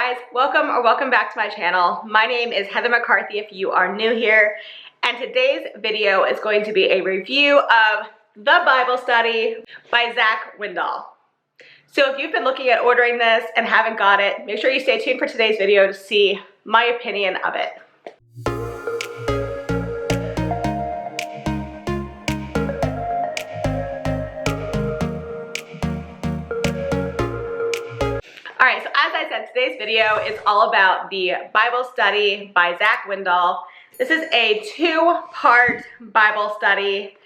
guys, welcome back to my channel. My name is Heather McCarthy if you are new here, and today's video is going to be a review of The Bible Study by Zach Windahl. So if you've been looking at ordering this and haven't got it, make sure you stay tuned for today's video to see my opinion of it. Alright, so as I said, today's video is all about the Bible study by Zach Windahl. This is a two-part Bible study.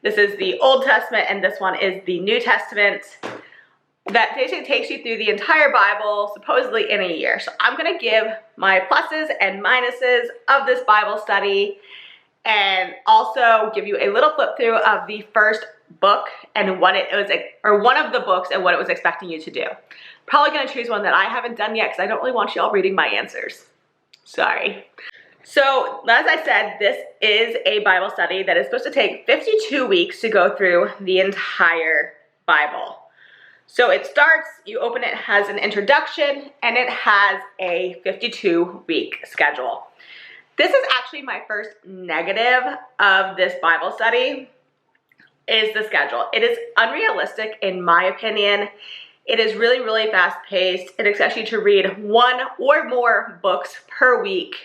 This is the Old Testament and this one is the New Testament. That basically takes you through the entire Bible, supposedly in a year. So I'm going to give my pluses and minuses of this Bible study and also give you a little flip through of the first book and what it was, or one of the books and what it was expecting you to do. Probably going to choose one that I haven't done yet because I don't really want you all reading my answers. Sorry. So as I said, this is a Bible study that is supposed to take 52 weeks to go through the entire Bible. So it starts, you open it, has an introduction, and it has a 52-week schedule. This is actually my first negative of this Bible study, is the schedule. It is unrealistic in my opinion. It is really fast-paced. It expects you to read one or more books per week.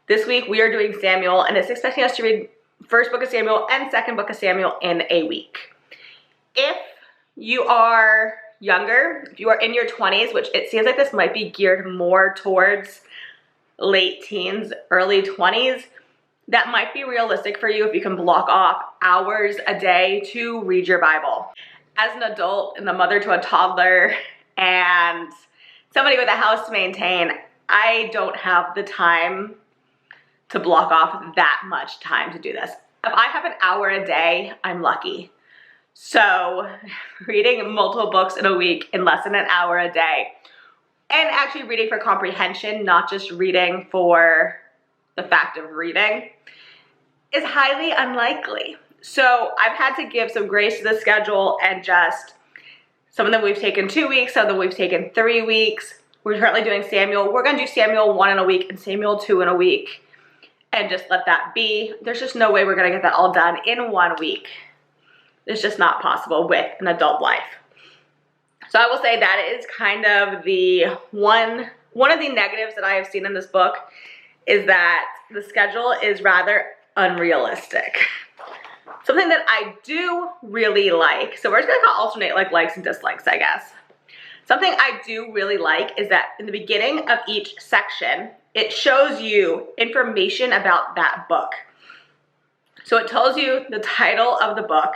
This week we are doing Samuel, and it's expecting us to read first book of Samuel and second book of Samuel in a week. If you are younger, if you are in your 20s, which it seems like this might be geared more towards late teens, early 20s, that might be realistic for you if you can block off hours a day to read your Bible. As an adult and a mother to a toddler and somebody with a house to maintain, I don't have the time to block off that much time to do this. If I have an hour a day, I'm lucky. So reading multiple books in a week in less than an hour a day, and actually reading for comprehension, not just reading for the fact of reading, is highly unlikely. So I've had to give some grace to the schedule and just, some of them we've taken 2 weeks, some of them we've taken 3 weeks. We're currently doing Samuel. We're going to do Samuel 1 in a week and Samuel 2 in a week and just let that be. There's just no way we're going to get that all done in 1 week. It's just not possible with an adult life. So I will say that is kind of the one of the negatives that I have seen in this book, is that the schedule is rather unrealistic. Something that I do really like, so we're just gonna alternate like likes and dislikes, I guess. Something I do really like is that in the beginning of each section, it shows you information about that book. So it tells you the title of the book,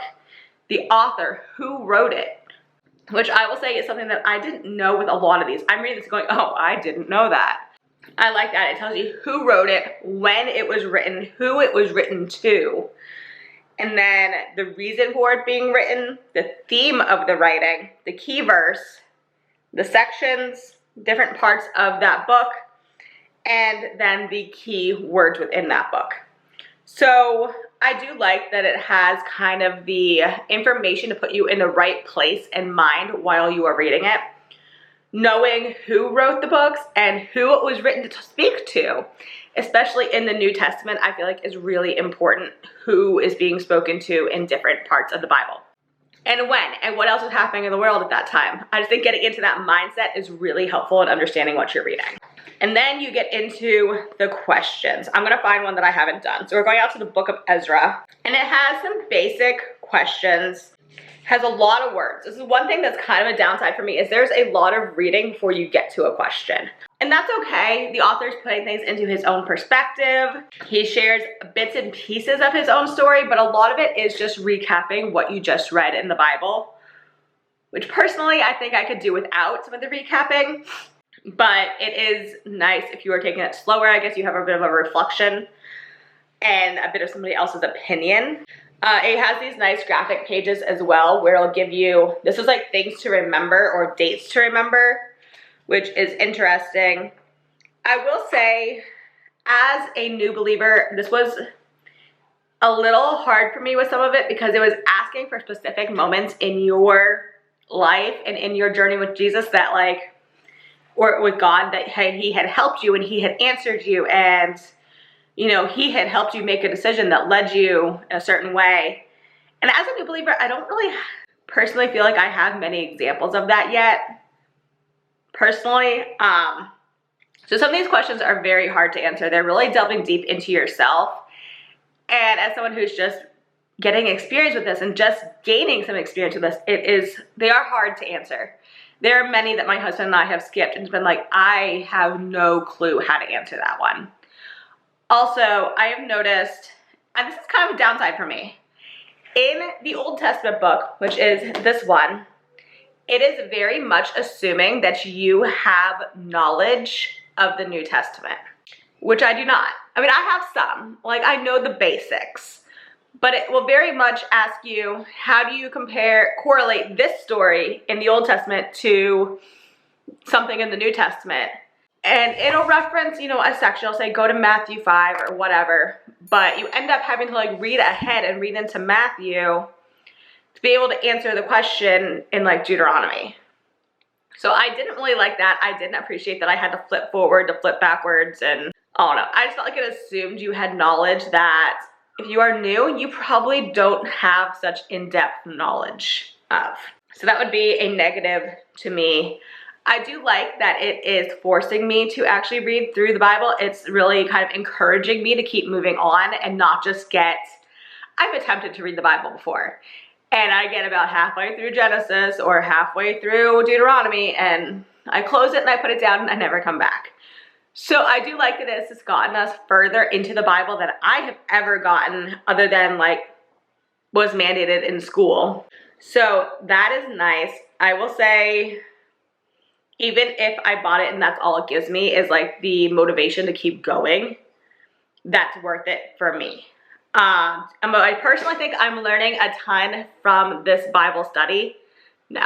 the author, who wrote it, which I will say is something that I didn't know with a lot of these. I'm reading this going, oh, I didn't know that. I like that. It tells you who wrote it, when it was written, who it was written to, and then the reason for it being written, the theme of the writing, the key verse, the sections, different parts of that book, and then the key words within that book. So I do like that it has kind of the information to put you in the right place and mind while you are reading it. Knowing who wrote the books and who it was written to speak to, especially in the New Testament, I feel like is really important, who is being spoken to in different parts of the Bible. And when, and what else is happening in the world at that time. I just think getting into that mindset is really helpful in understanding what you're reading. And then you get into the questions. I'm gonna find one that I haven't done. So we're going out to the book of Ezra, and it has some basic questions. Has a lot of words. This is one thing that's kind of a downside for me, is there's a lot of reading before you get to a question. And that's okay. The author's putting things into his own perspective. He shares bits and pieces of his own story, but a lot of it is just recapping what you just read in the Bible, which personally I think I could do without some of the recapping, but it is nice if you are taking it slower. I guess you have a bit of a reflection and a bit of somebody else's opinion. It has these nice graphic pages as well where it'll give you, this is like things to remember or dates to remember, which is interesting. I will say, as a new believer, this was a little hard for me with some of it because it was asking for specific moments in your life and in your journey with Jesus that like or with God, that he had helped you and he had answered you, and you know, he had helped you make a decision that led you a certain way. And as a new believer, I don't really personally feel like I have many examples of that yet, personally. So some of these questions are very hard to answer. They're really delving deep into yourself. And as someone who's just getting experience with this and just gaining some experience with this, they are hard to answer. There are many that my husband and I have skipped and it's been like, I have no clue how to answer that one. Also, I have noticed, and this is kind of a downside for me, in the Old Testament book, which is this one, it is very much assuming that you have knowledge of the New Testament, which I do not. I mean, I have some, like I know the basics, but it will very much ask you, how do you correlate this story in the Old Testament to something in the New Testament? And it'll reference, you know, a section. It'll say, go to Matthew 5 or whatever. But you end up having to like read ahead and read into Matthew to be able to answer the question in like Deuteronomy. So I didn't really like that. I didn't appreciate that I had to flip forward, to flip backwards. And I don't know. I just felt like it assumed you had knowledge that if you are new, you probably don't have such in-depth knowledge of. So that would be a negative to me. I do like that it is forcing me to actually read through the Bible. It's really kind of encouraging me to keep moving on and not just I've attempted to read the Bible before, and I get about halfway through Genesis or halfway through Deuteronomy, and I close it and I put it down and I never come back. So I do like that it's just gotten us further into the Bible than I have ever gotten, other than like was mandated in school. So that is nice. I will say, even if I bought it and that's all it gives me is like the motivation to keep going, that's worth it for me. I personally think I'm learning a ton from this Bible study. No,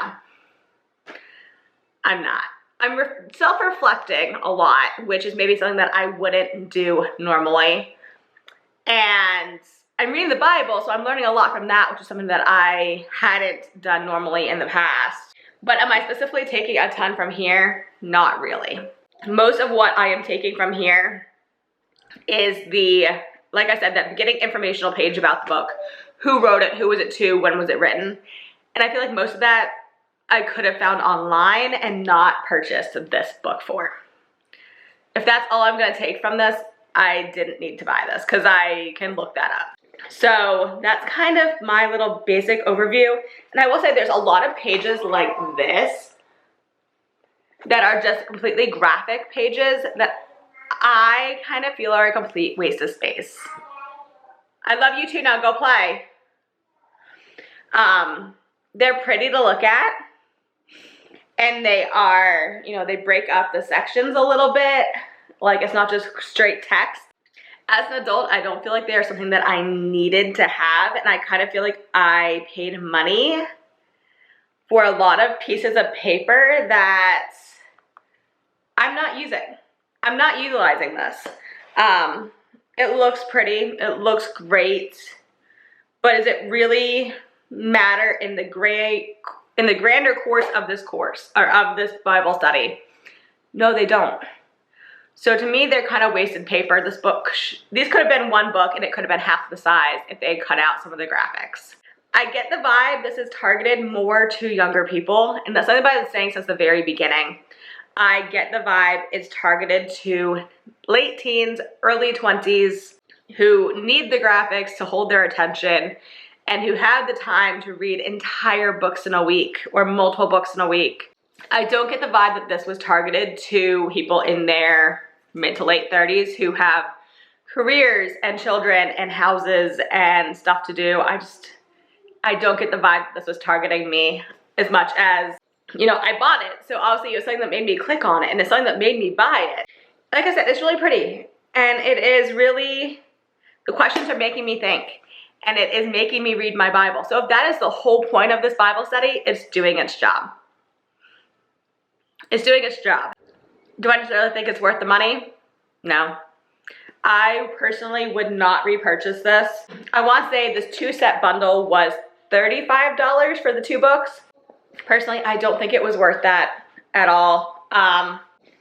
I'm not. I'm self-reflecting a lot, which is maybe something that I wouldn't do normally. And I'm reading the Bible, so I'm learning a lot from that, which is something that I hadn't done normally in the past. But am I specifically taking a ton from here? Not really. Most of what I am taking from here is like I said, that beginning informational page about the book. Who wrote it? Who was it to? When was it written? And I feel like most of that I could have found online and not purchased this book for. If that's all I'm going to take from this, I didn't need to buy this because I can look that up. So that's kind of my little basic overview. And I will say there's a lot of pages like this that are just completely graphic pages that I kind of feel are a complete waste of space. I love you too, now go play. They're pretty to look at. And they are, you know, they break up the sections a little bit. Like it's not just straight text. As an adult, I don't feel like they are something that I needed to have, and I kind of feel like I paid money for a lot of pieces of paper that I'm not using. I'm not utilizing this. It looks pretty, it looks great, but does it really matter in the grander course of this course, or of this Bible study? No, they don't. So to me, they're kind of wasted paper. These could have been one book and it could have been half the size if they cut out some of the graphics. I get the vibe this is targeted more to younger people, and that's something I've been saying since the very beginning. I get the vibe it's targeted to late teens, early 20s who need the graphics to hold their attention and who have the time to read entire books in a week or multiple books in a week. I don't get the vibe that this was targeted to people in their mid to late 30s who have careers and children and houses and stuff to do. I don't get the vibe that this was targeting me as much as, you know, I bought it. So obviously it was something that made me click on it and it's something that made me buy it. Like I said, it's really pretty and it is really, the questions are making me think and it is making me read my Bible. So if that is the whole point of this Bible study, it's doing its job. It's doing its job. Do I necessarily think it's worth the money? No. I personally would not repurchase this. I want to say this 2-set bundle was $35 for the 2 books. Personally, I don't think it was worth that at all.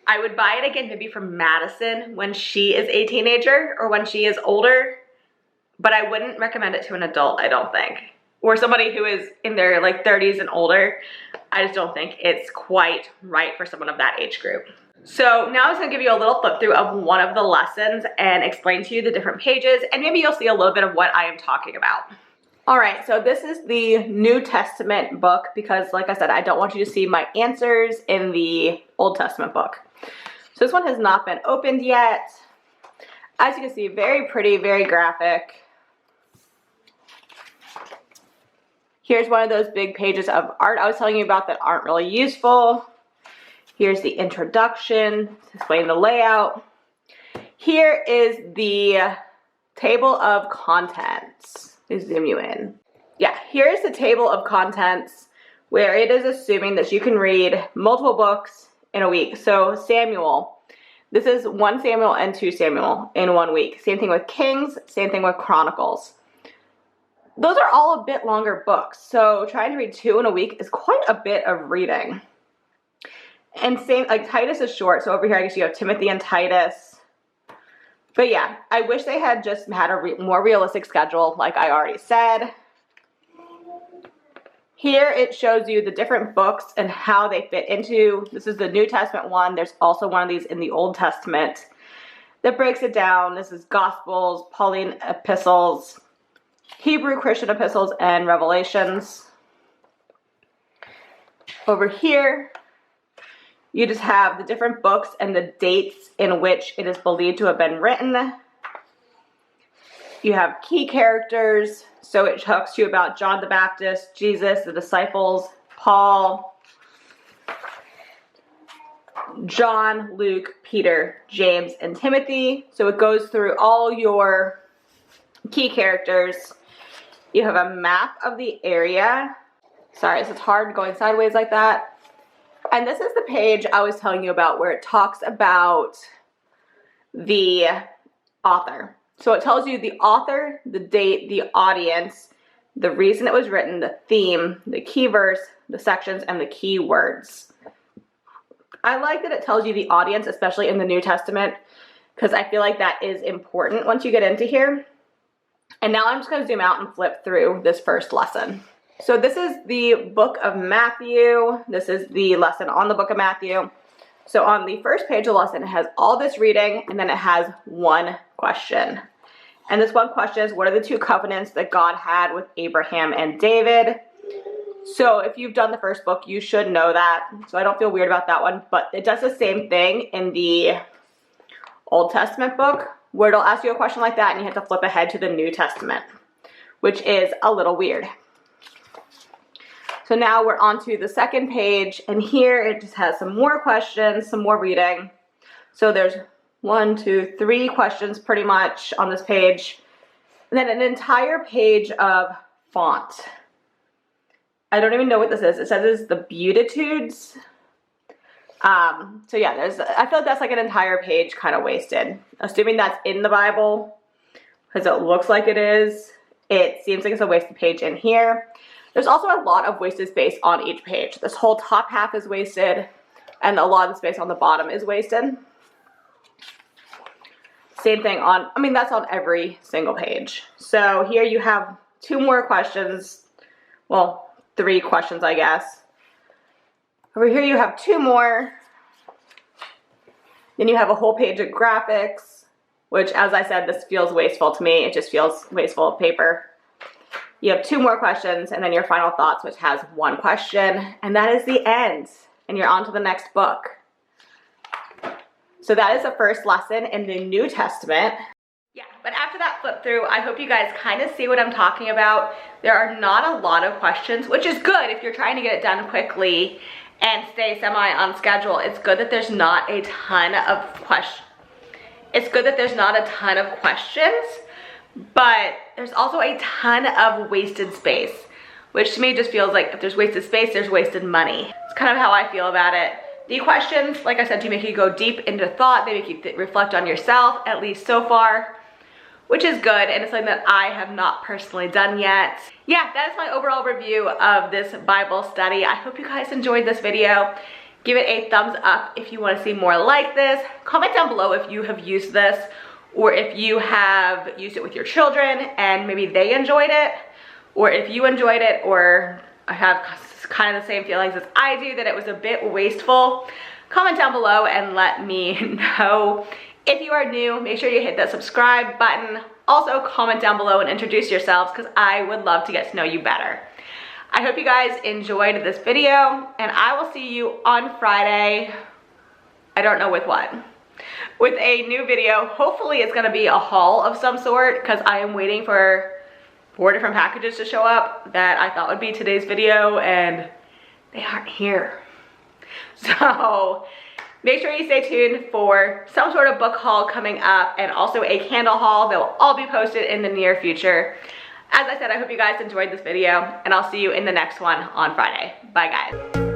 I would buy it again maybe for Madison when she is a teenager or when she is older, but I wouldn't recommend it to an adult, I don't think. Or somebody who is in their like 30s and older. I just don't think it's quite right for someone of that age group. So now I'm just gonna give you a little flip through of one of the lessons and explain to you the different pages, and maybe you'll see a little bit of what I am talking about. All right, so this is the New Testament book because, like I said, I don't want you to see my answers in the Old Testament book. So this one has not been opened yet. As you can see, very pretty, very graphic. Here's one of those big pages of art I was telling you about that aren't really useful. Here's the introduction, explaining the layout. Here is the table of contents. Let me zoom you in. Yeah, here's the table of contents where it is assuming that you can read multiple books in a week. So Samuel, this is 1 Samuel and 2 Samuel in 1 week. Same thing with Kings, same thing with Chronicles. Those are all a bit longer books, so trying to read 2 in a week is quite a bit of reading. And same, like Titus is short, so over here I guess you have Timothy and Titus. But yeah, I wish they had just had a more realistic schedule, like I already said. Here it shows you the different books and how they fit into, this is the New Testament one, there's also one of these in the Old Testament that breaks it down. This is Gospels, Pauline epistles, Hebrew Christian epistles, and Revelations. Over here, you just have the different books and the dates in which it is believed to have been written. You have key characters, so it talks to you about John the Baptist, Jesus, the disciples, Paul, John, Luke, Peter, James, and Timothy. So it goes through all your key characters. You have a map of the area. Sorry, it's hard going sideways like that. And this is the page I was telling you about where it talks about the author. So it tells you the author, the date, the audience, the reason it was written, the theme, the key verse, the sections, and the key words. I like that it tells you the audience, especially in the New Testament, because I feel like that is important once you get into here. And now I'm just going to zoom out and flip through this first lesson. So this is the book of Matthew. This is the lesson on the book of Matthew. So on the first page of the lesson, it has all this reading, and then it has one question. And this one question is, what are the 2 covenants that God had with Abraham and David? So if you've done the first book, you should know that. So I don't feel weird about that one. But it does the same thing in the Old Testament book, where it'll ask you a question like that, and you have to flip ahead to the New Testament, which is a little weird. So now we're on to the second page, and here it just has some more questions, some more reading. So there's 1, 2, 3 questions pretty much on this page. And then an entire page of font. I don't even know what this is. It says it's the Beatitudes. So yeah, I feel like that's like an entire page kind of wasted. Assuming that's in the Bible, because it looks like it is. It seems like it's a wasted page in here. There's also a lot of wasted space on each page. This whole top half is wasted, and a lot of the space on the bottom is wasted. Same thing on, that's on every single page. So here you have 2 more questions. Well, 3 questions, I guess. Over here you have 2 more. Then you have a whole page of graphics, which, as I said, this feels wasteful to me. It just feels wasteful of paper. You have 2 more questions, and then your final thoughts, which has 1 question, and that is the end, and you're on to the next book. So that is the first lesson in the New Testament. Yeah, but after that flip through, I hope you guys kind of see what I'm talking about. There are not a lot of questions, which is good if you're trying to get it done quickly and stay semi on schedule. It's good that there's not a ton of questions. But there's also a ton of wasted space, which to me just feels like if there's wasted space, there's wasted money. It's kind of how I feel about it. The questions, like I said, do make you go deep into thought. They make you reflect on yourself, at least so far, which is good, and it's something that I have not personally done yet. Yeah, that is my overall review of this Bible study. I hope you guys enjoyed this video. Give it a thumbs up if you want to see more like this. Comment down below if you have used this, or if you have used it with your children and maybe they enjoyed it, or if you enjoyed it or have kind of the same feelings as I do, that it was a bit wasteful. Comment down below and let me know. If you are new, make sure you hit that subscribe button. Also comment down below and introduce yourselves, because I would love to get to know you better. I hope you guys enjoyed this video, and I will see you on Friday. I don't know with what. With a new video. Hopefully it's gonna be a haul of some sort, because I am waiting for 4 different packages to show up that I thought would be today's video, and they aren't here. So make sure you stay tuned for some sort of book haul coming up, and also a candle haul that will all be posted in the near future. As I said, I hope you guys enjoyed this video, and I'll see you in the next one on Friday. Bye guys.